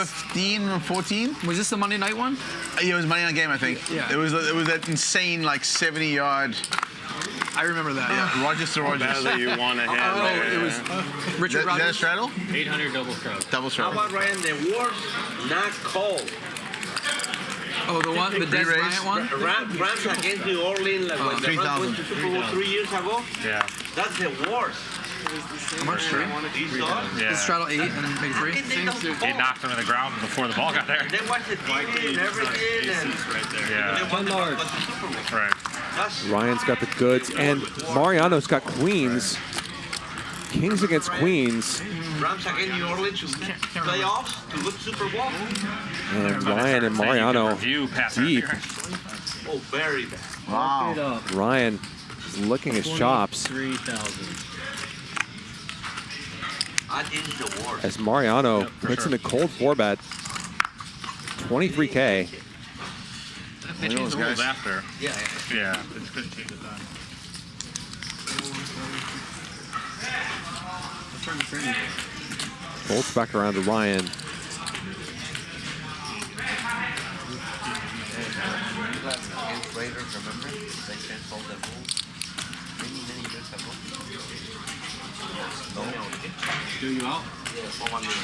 15 or 14. Was this the Monday night one? Yeah, it was Monday night game, I think. Yeah. It was that insane, like, 70-yard. I remember that. Yeah, Rogers to Rogers. Badly you want to have there. It was Richard Is that a Rogers. straddle? 800 double straddle. Double How straddle. about Ryan, the worst not called? Oh, the one, the Des Re-raise. Bryant one? Rams against New Orleans, like when the 3,000. Rams went to Super Bowl 3 years ago. Yeah. That's the worst. How much? Three? You saw it? Yeah. Straddle 8 and maybe 3. How can they don't He call? knocked him to the ground before the ball got there. They watch the TV and everything, and Yeah. they won the Super Bowl. Right. That's Ryan's got the goods, and Mariano's got queens. Kings against queens. Rams against New Orleans to playoffs to look Super Bowl. And Ryan and Mariano Review pass deep. Oh, very bad. Wow. Ryan is licking his chops 3,000. I think it's the worst. as Mariano puts in a cold 4-bet. 23K. They changed the rules after. Yeah, Yeah. They just couldn't change it then. Folds back around to Ryan. Against Raiders, remember? They changed all the rules many years ago. No. Do you out? Yeah, for 1 minute.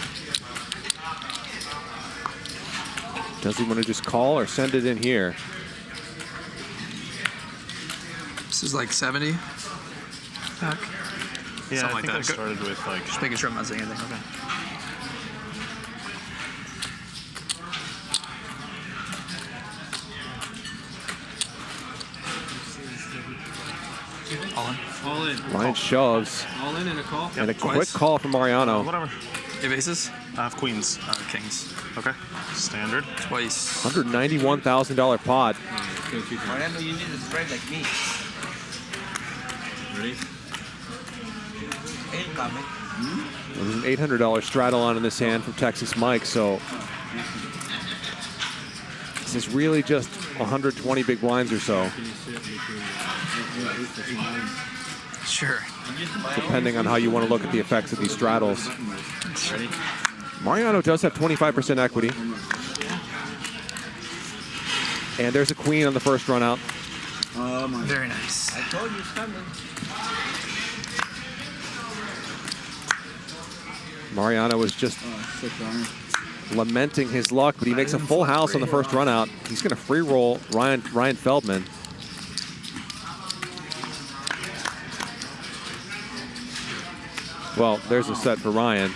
Does he want to just call or send it in here? This is like 70. Back. Yeah, Something like that. I started with like. Just making sure I'm not saying anything. Okay. All in. All in. Ryan shoves. All in and a call. And a twice. quick call from Mariano. Whatever. You have aces? I have queens. Kings. Okay. Standard. Twice. $191,000 pot. Mariano, you need to spread like me. Ready? Incoming. There's an $800 straddle on in this hand from Texas Mike, so this is really just 120 big blinds or so, Can you sit between Sure. depending on how you want to look at the effects of these straddles. Ready? Mariano does have 25% equity. And there's a queen on the first run out. Very nice. I told you it's coming. Mariano was just lamenting his luck, but he makes a full house on the first run out. He's going to free roll Ryan Feldman. Well, there's a set for Ryan.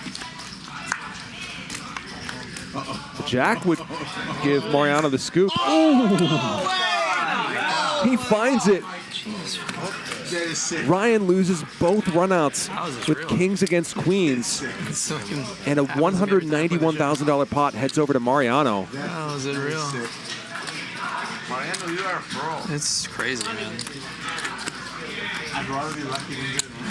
Jack would give Mariano the scoop. Ooh! He finds it. Ryan loses both runouts with kings against queens. And a $191,000 pot heads over to Mariano. Oh, is it real? Mariano, you are a pro. It's crazy, man. I'd rather be lucky than good, man.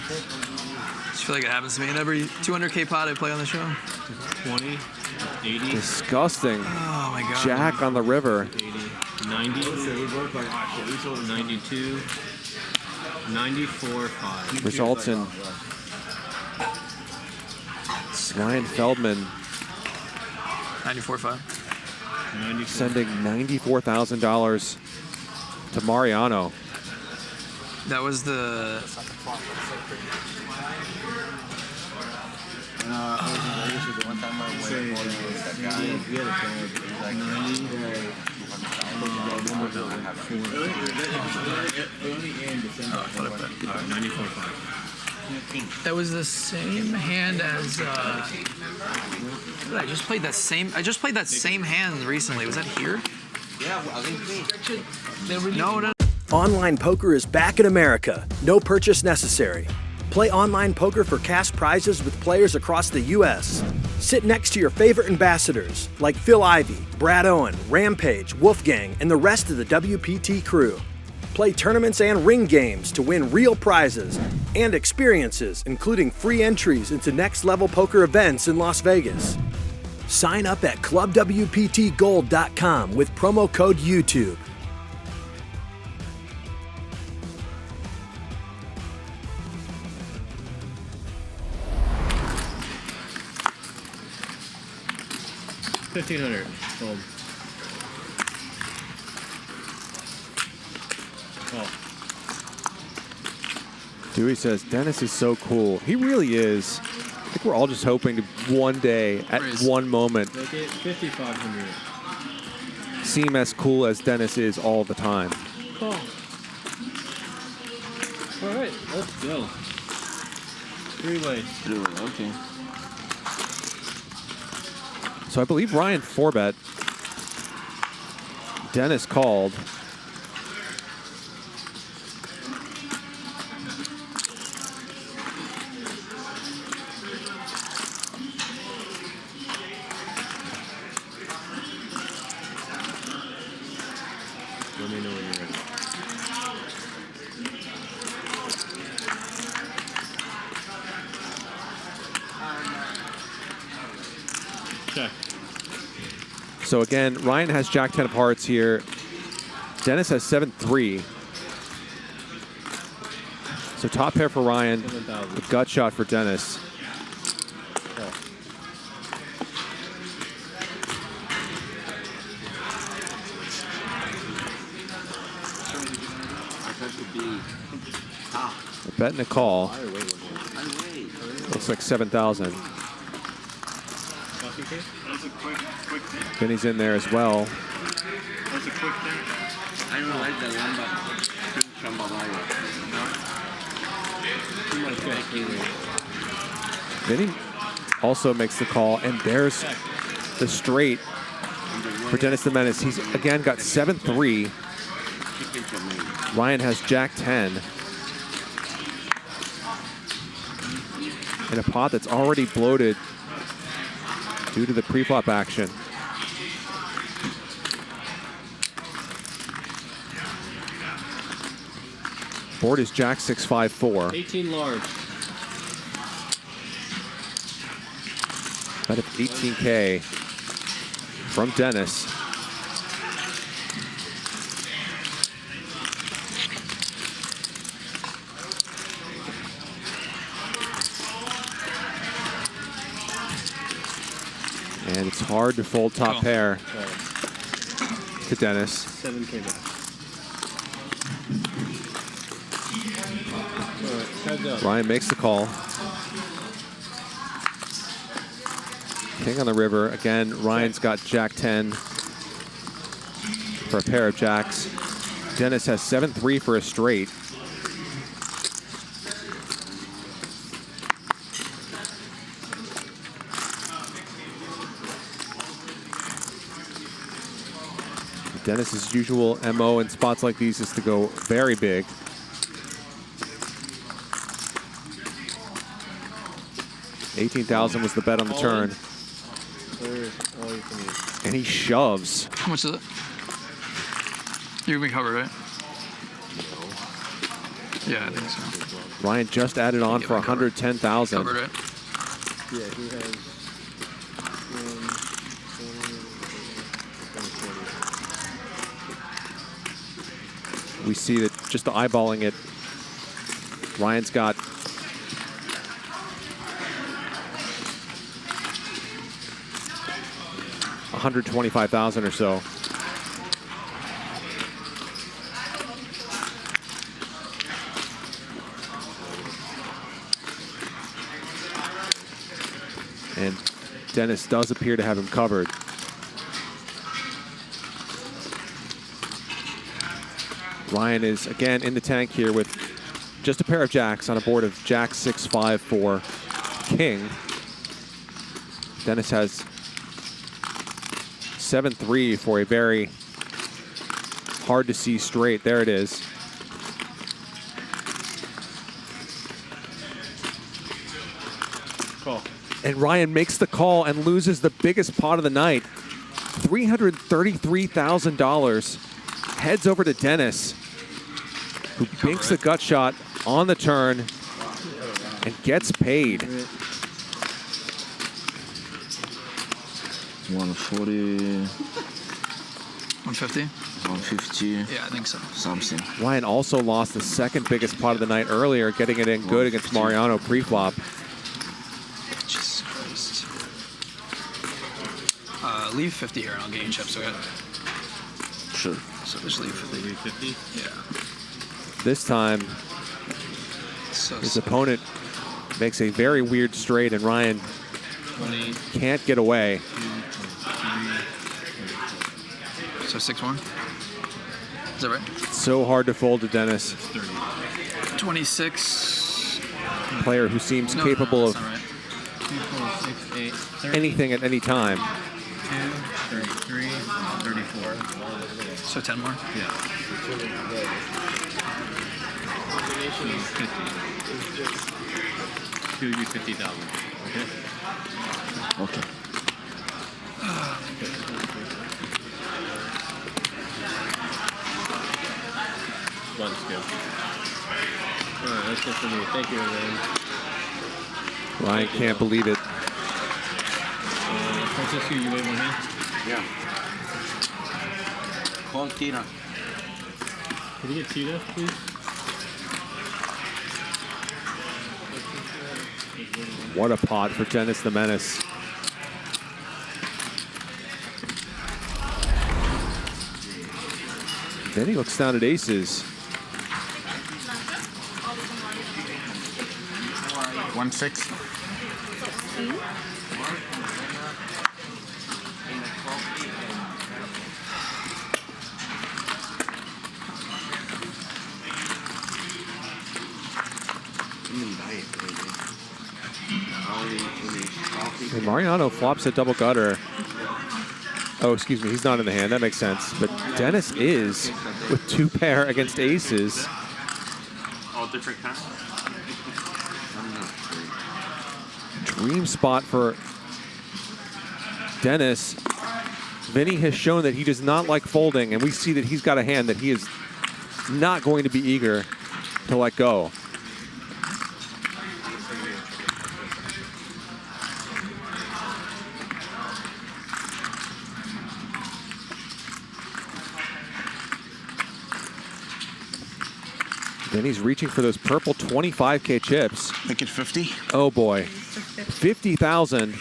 I feel like it happens to me in every 200K pot I play on the show. 20, 80, Disgusting. Oh my god. Jack on the river. 80, 90, 92, 94, 5. Results in Ryan Feldman 94.5. 94. sending $94,000 to Mariano. That was the. One time I went with that guy. Like 94, 5. That was the same hand as. I just played that same. I just played that same hand recently. Was that here? Yeah, well, against me. No. Online poker is back in America. No purchase necessary. Play online poker for cash prizes with players across the U.S. Sit next to your favorite ambassadors like Phil Ivey, Brad Owen, Rampage, Wolfgang, and the rest of the WPT crew. Play tournaments and ring games to win real prizes and experiences, including free entries into next-level poker events in Las Vegas. Sign up at clubwptgold.com with promo code YouTube. 1500. Fold. Oh. Dewey says, Dennis is so cool. He really is. I think we're all just hoping to one day, at one moment, Make it 5500. seem as cool as Dennis is all the time. Call. All right, let's go. Three-way. Okay. So I believe Ryan 4-bet. Dennis called. Let me know when you're ready. Check. So again, Ryan has Jack 10 of hearts here. Dennis has 7-3. So top pair for Ryan. 7,000. A gut shot for Dennis. Call. A bet and a call. Higher weight one. Looks like 7,000. Coffee cake? That's a quick thing. Vinny's in there as well. That's a quick thing. I don't like the one, but pink jambalaya. Too much gas. Three-way. Vinny also makes the call, and there's the straight for Dennis the Menace. He's again got 7-3. Ryan has Jack 10. In a pot that's already bloated due to the pre-flop action. Board is Jack 6-5-4. 18 large. Bet of 18K from Dennis. And it's hard to fold top pair to Dennis. 7K back. All right, heads up. Ryan makes the call. King on the river. Again, Ryan's got Jack 10 for a pair of jacks. Dennis has 7-3 for a straight. Dennis's usual MO in spots like these is to go very big. $18,000 was the bet on the turn. There's all you can use. And he shoves. How much is it? You've been covered, right? Yeah, I think so. Ryan just added on for Covered, 110,000. right? Yeah, he has 1, 20. We see that just eyeballing it, Ryan's got $125,000 or so. And Dennis does appear to have him covered. Ryan is again in the tank here with just a pair of jacks on a board of Jack 6-5 for King. Dennis has 7-3 for a very hard to see straight. There it is. Call. And Ryan makes the call and loses the biggest pot of the night. $333,000. Heads over to Dennis, who binks the gut shot on the turn and gets paid. 140, 150? 150, Yeah, I think so. something. Ryan also lost the second biggest pot of the night earlier, getting it in good against Mariano pre-flop. Jesus Christ. Leave 50 here and I'll get you chips, okay? Sure. So just leave 50. 50. Yeah. This time, So his opponent makes a very weird straight, and Ryan 20. can't get away. 2, 3, 4. So 6-1. Is that right? So hard to fold to Dennis, 30. 26. player who seems No, capable no, of that's not right. 2, 4, 6, 8, 30. anything at any time. 2, 33, 34. So 10 more. Yeah. 50. Give you 50,000. Okay. Okay. One's good. Alright, that's it for me. Thank you, everyone. Ryan can't believe it. Francisco, you wave one hand? Yeah. Call Tina. Can you get Tita, please? What a pot for Dennis the Menace. Then he looks down at aces. 1-6. And Mariano flops a double gutter. Oh, excuse me, he's not in the hand. That makes sense. But Dennis is with 2 pair against aces. All different kinds. Dream spot for Dennis. Vinny has shown that he does not like folding, and we see that he's got a hand that he is not going to be eager to let go. Vinny's reaching for those purple 25K chips. Make it 50. Oh boy. 50,000.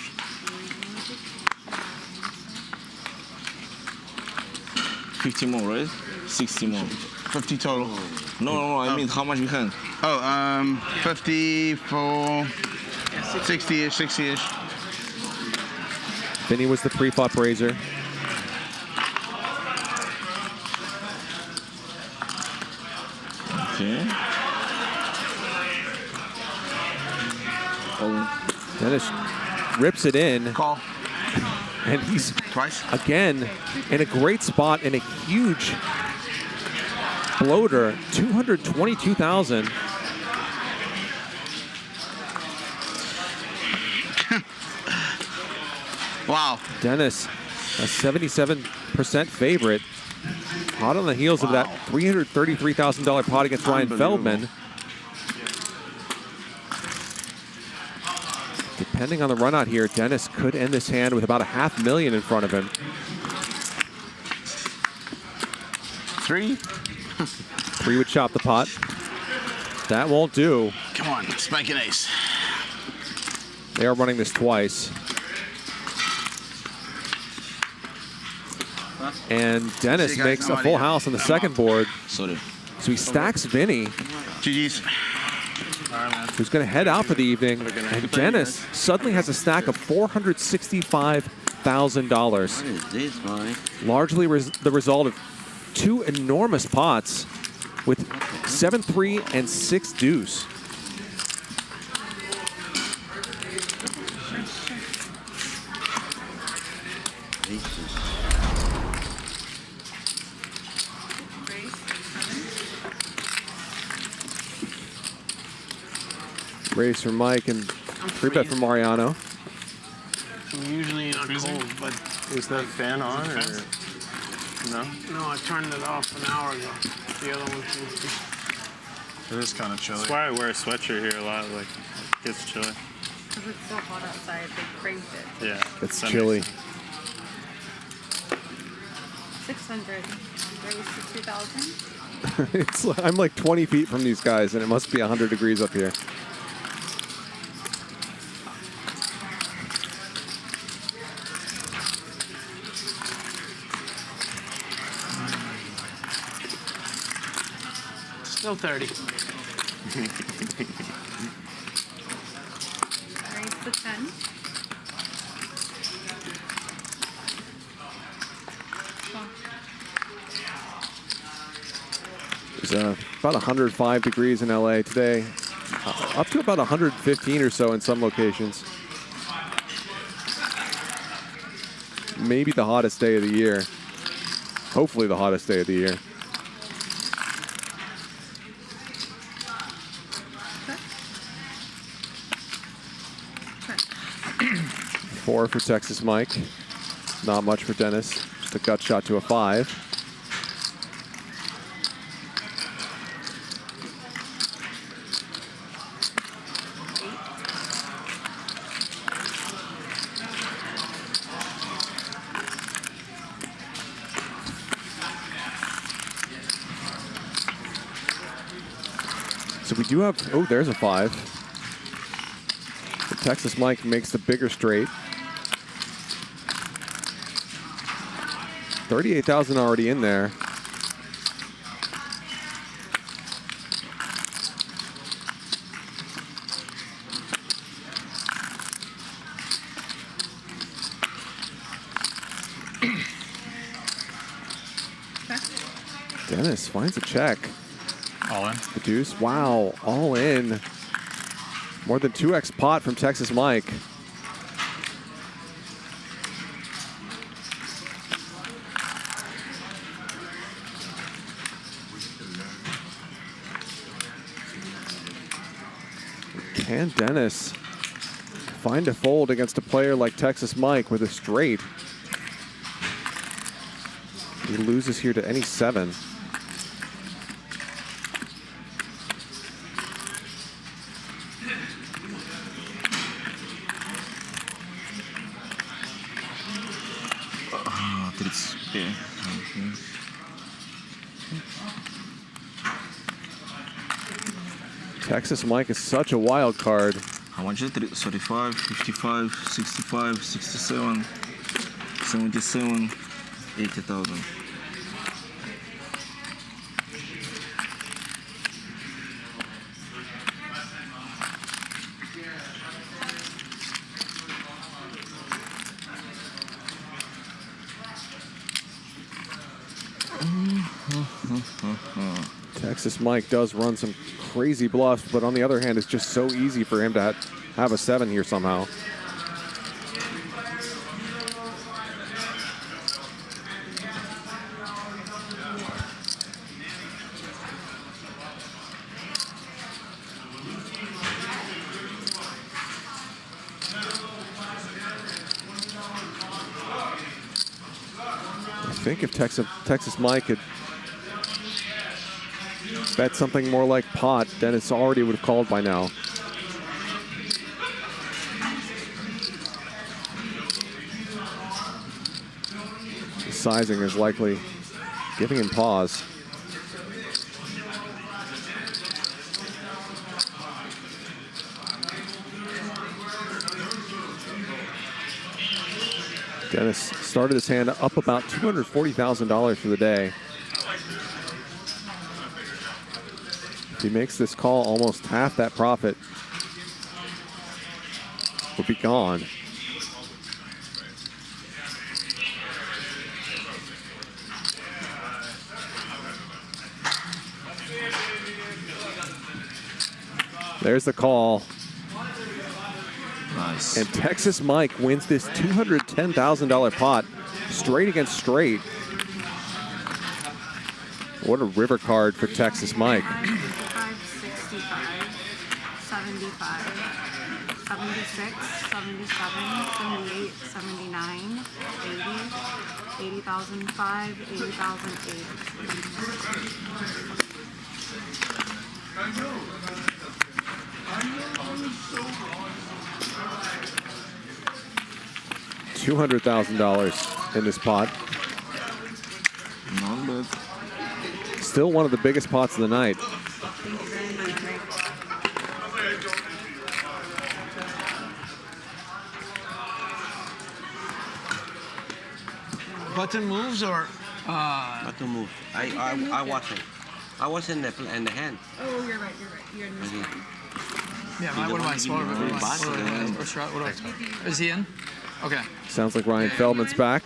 50 more, right? 60 more. 50 total. No, I mean how much we can. Oh, 50 for 60-ish, 60-ish. Vinny was the pre-flop raiser. Okay. Oh, Dennis rips it in, Call. and he's Twice. again in a great spot in a huge bloater, 222,000. Wow. Dennis, a 77% favorite. Hot on the heels of that $333,000 pot against Ryan Feldman. Depending on the run out here, Dennis could end this hand with about $500,000 in front of him. 3. 3 would chop the pot. That won't do. Come on, spike an ace. They are running this twice. And Dennis See you guys, makes a no full idea. house on the second board. sorry. So he stacks Vinny, GG's. who's going to head out for the evening. And Dennis suddenly has a stack of $465,000. What is this, man? Largely the result of 2 enormous pots with 7-3 and 6 deuce. Raise for Mike and free bet for Mariano. I'm usually not cold, but is that fan on or no? No, I turned it off an hour ago. The other one seems to. It is kind of chilly. That's why I wear a sweatshirt here a lot. Like, it gets chilly. Because it's so hot outside, they cranked it. Yeah. It's that chilly. makes sense. 600. Raise to 2,000. I'm like 20 feet from these guys, and it must be 100 degrees up here. No 30. Raise the 10. It's about 105 degrees in LA today, up to about 115 or so in some locations. Maybe the hottest day of the year. Hopefully the hottest day of the year. Four for Texas Mike. Not much for Dennis. Just a gut shot to a 5. So we do have, oh, there's a 5. The Texas Mike makes the bigger straight. 38,000 already in there. Dennis finds a check. All in. The deuce. Wow, all in. More than 2x pot from Texas Mike. Can Dennis find a fold against a player like Texas Mike with a straight? He loses here to any 7. Texas Mike is such a wild card. How much is it? 35, 55, 65, 67, 77, 80,000. Texas Mike does run some crazy bluffs, but on the other hand, it's just so easy for him to have a 7 here somehow. I think if Texas Mike could bet something more like pot, Dennis already would have called by now. The sizing is likely giving him pause. Dennis started his hand up about $240,000 for the day. If he makes this call, almost half that profit will be gone. There's the call. Nice. And Texas Mike wins this $210,000 pot straight against straight. What a river card for Texas Mike. 65, 75, 76, 77, 78, 79, 80, 80,005, 80,008. $200,000 in this pot. Not bad. Still one of the biggest pots of the night. Thank you very much, Rick. Button moves or Button move. I watch him. I was in the hand. Oh, you're right. You're in this one. Yeah, what am I supposed to? Is he in? Okay. Sounds like Ryan Feldman's back.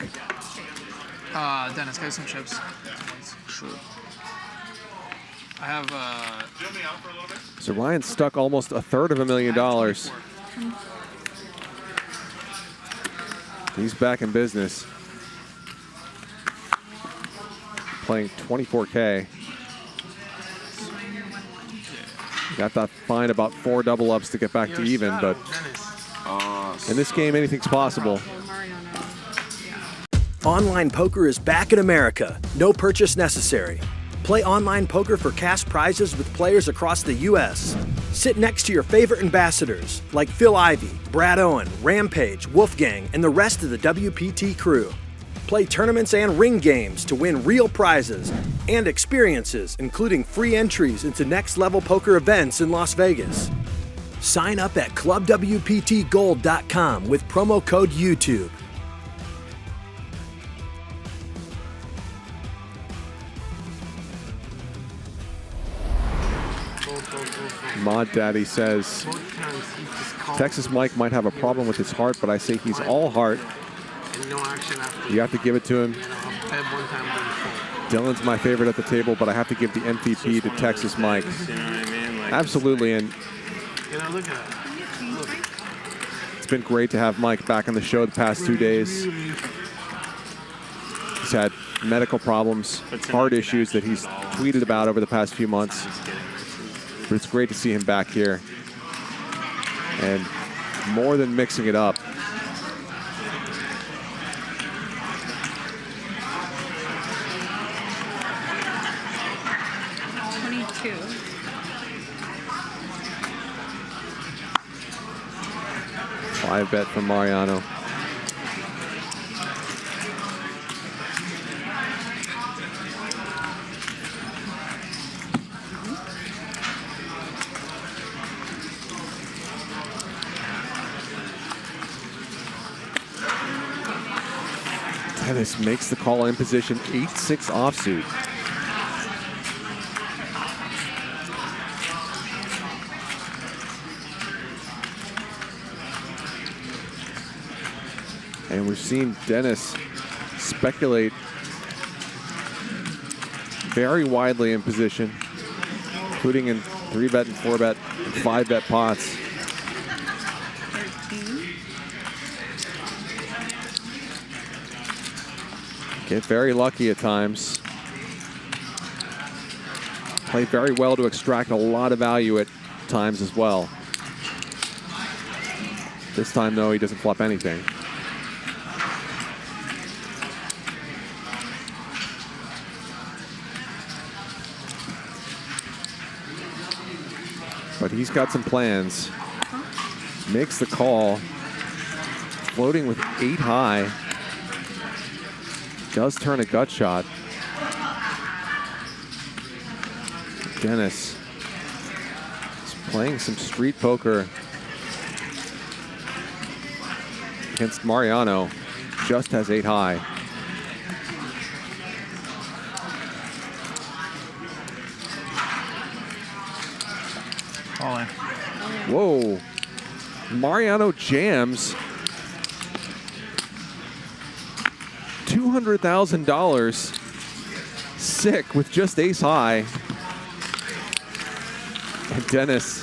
Dennis, get some chips. Sure. I have. So Ryan's stuck almost $1/3 of $1 million. He's back in business. Playing 24K. Got that fine about 4 double ups to get back to even, but in this game, anything's possible. Online poker is back in America. No purchase necessary. Play online poker for cash prizes with players across the U.S. Sit next to your favorite ambassadors like Phil Ivey, Brad Owen, Rampage, Wolfgang, and the rest of the WPT crew. Play tournaments and ring games to win real prizes and experiences, including free entries into next-level poker events in Las Vegas. Sign up at clubwptgold.com with promo code YouTube. Mod Daddy says, Texas Mike might have a problem with his heart, but I say he's all heart. You have to give it to him. Dylan's my favorite at the table, but I have to give the MVP to Texas Mike. Absolutely, and it's been great to have Mike back on the show the past 2 days. He's had medical problems, heart issues that he's tweeted about over the past few months. But it's great to see him back here. And more than mixing it up, five bet from Mariano. Dennis makes the call in position, 8-6 offsuit. And we've seen Dennis speculate very widely in position, including in 3-bet and 4-bet and 5-bet pots. Get very lucky at times. Play very well to extract a lot of value at times as well. This time, though, he doesn't flop anything. But he's got some plans. Makes the call. Floating with 8 high. Does turn a gut shot. Dennis is playing some street poker against Mariano. Just has 8 high. All in. Whoa. Mariano jams. $200,000 sick with just ace high. And Dennis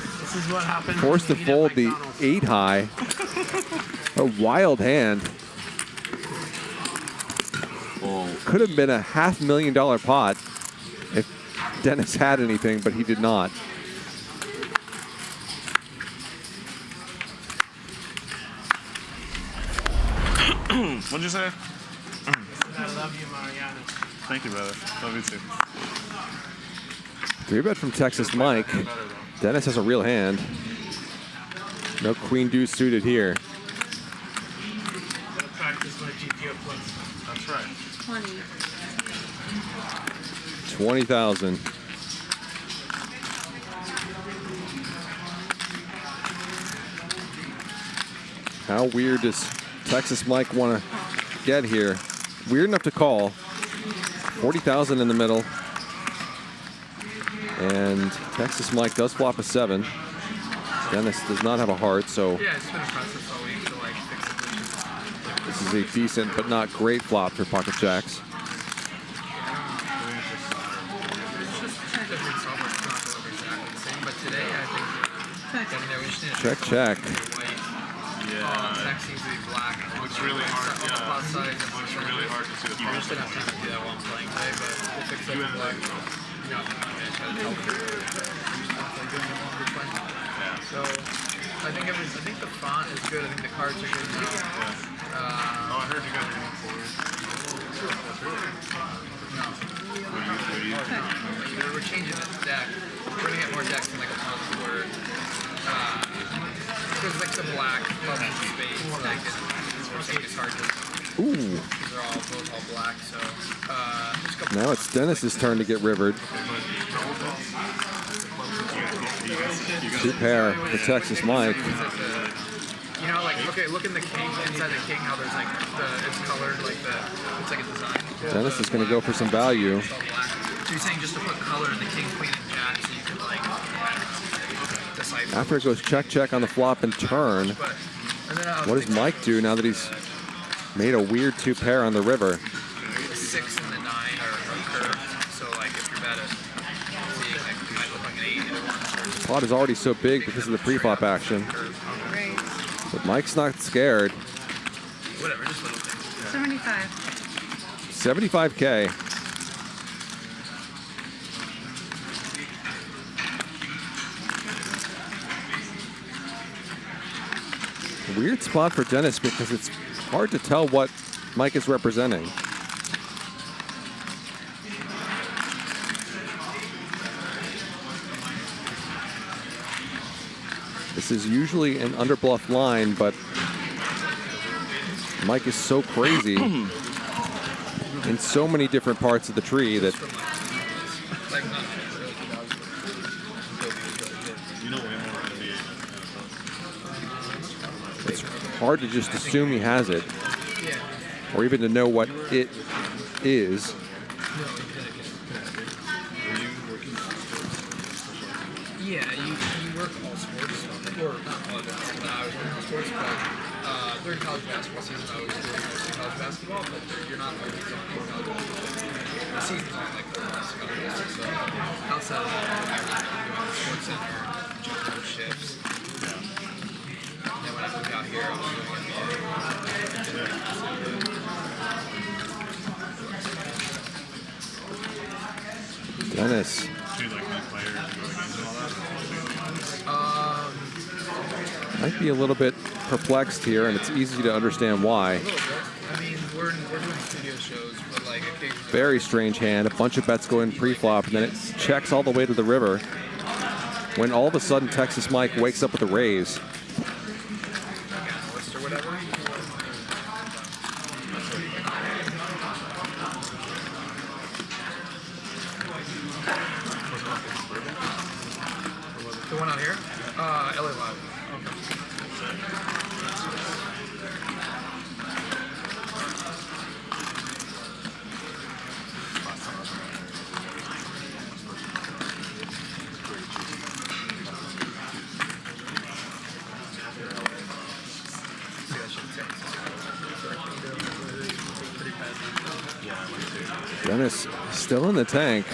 forced to fold the 8 high. A wild hand. Could have been a $500,000 pot if Dennis had anything, but he did not. What'd you say? I love you, Mariano. Thank you, brother. Love you too. 3-bet from Texas Mike. Dennis has a real hand. No queen deuce suited here. Gotta practice my GPO plus. That's right. 20,000. How weird does Texas Mike want to get here? Weird enough to call. 40,000 in the middle. And Texas Mike does flop a 7. Dennis does not have a heart, so Yeah, it's been impressive all week to like fix the this is a decent but not great flop for pocket jacks. It's just different software. It's not going to look exactly the same, but today I think we just need to Check, check. white. Tech seems to be black. It's really hard. On the plus side, It's really hard to see the you just didn't have time to do that while I'm playing today, but we'll fix that in black. No, I'm trying to tell you. So I think the font is good. I think the cards are good now. I heard you guys are going forward. No. We're changing the deck. We're gonna get more decks in like a month where because like the black, love and space deck is hard to. Ooh. These are both all black, so just a couple. Now it's Dennis's turn to get rivered. 2 pair for Texas Mike. You know, like look in the king, inside the king, how there's like it's colored like it's like a design. Dennis is going to go for some value. So you're saying just to put color in the king, queen, and jack, so you can like decipher. After it goes check, check on the flop and turn, what does Mike do now that he's made a weird 2 pair on the river? The 6 and the 9 are curved, so like if you're bad at seeing, like it might look like an 8. Pot is already so big because of the pre-flop action. But Mike's not scared. Whatever, just little things. 75. 75K. Weird spot for Dennis because it's hard to tell what Mike is representing. This is usually an underbluff line, but Mike is so crazy in so many different parts of the tree that it's hard to just assume he has it, or even to know what it is. Yeah, you work all sports, or not all of it, but I was working all sports, but during college basketball season I was doing mostly college basketball, but you're not always doing college basketball. The season's only like 4 months ago, so outside of that, I was doing sports center, jumping shifts. And then when I moved out here, I was doing NBA. Dennis. Might be a little bit perplexed here, and it's easy to understand why. I mean, we're doing studio shows, but like occasionally. Very strange hand. A bunch of bets go in pre-flop, and then it checks all the way to the river. When all of a sudden Texas Mike wakes up with a raise. Analyst or whatever. The one out here? LA Live. Dennis still in the tank.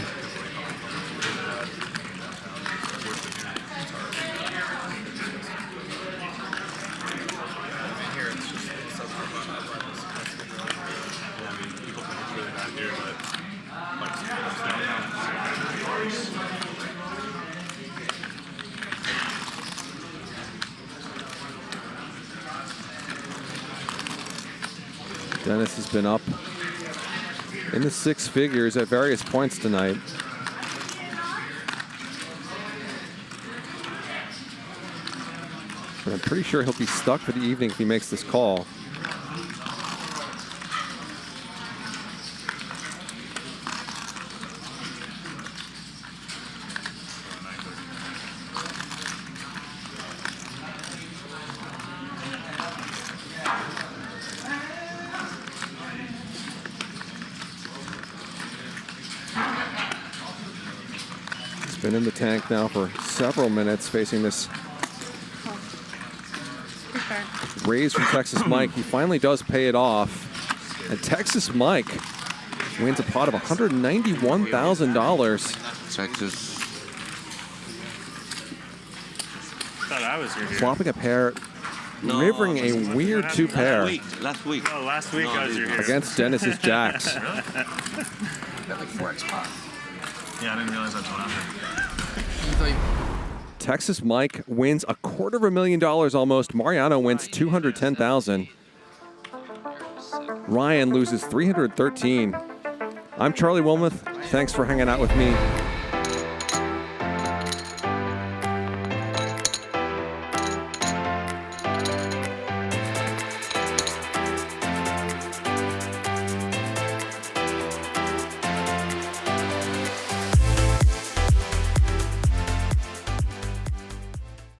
Dennis has been up in the 6 figures at various points tonight. But I'm pretty sure he'll be stuck for the evening if he makes this call. Been in the tank now for several minutes facing this raise from Texas Mike. He finally does pay it off. And Texas Mike wins a pot of $191,000. Texas. Thought I was here. Flopping a pair, rivering a weird two pair Last week. No, last week I was here. against Dennis's jacks. Got like 4x pot. Yeah, I didn't realize that's what happened. You thought you- Texas Mike wins $250,000 almost. Mariano wins $210,000. Ryan loses $313,000. I'm Charlie Wilmoth. Thanks for hanging out with me.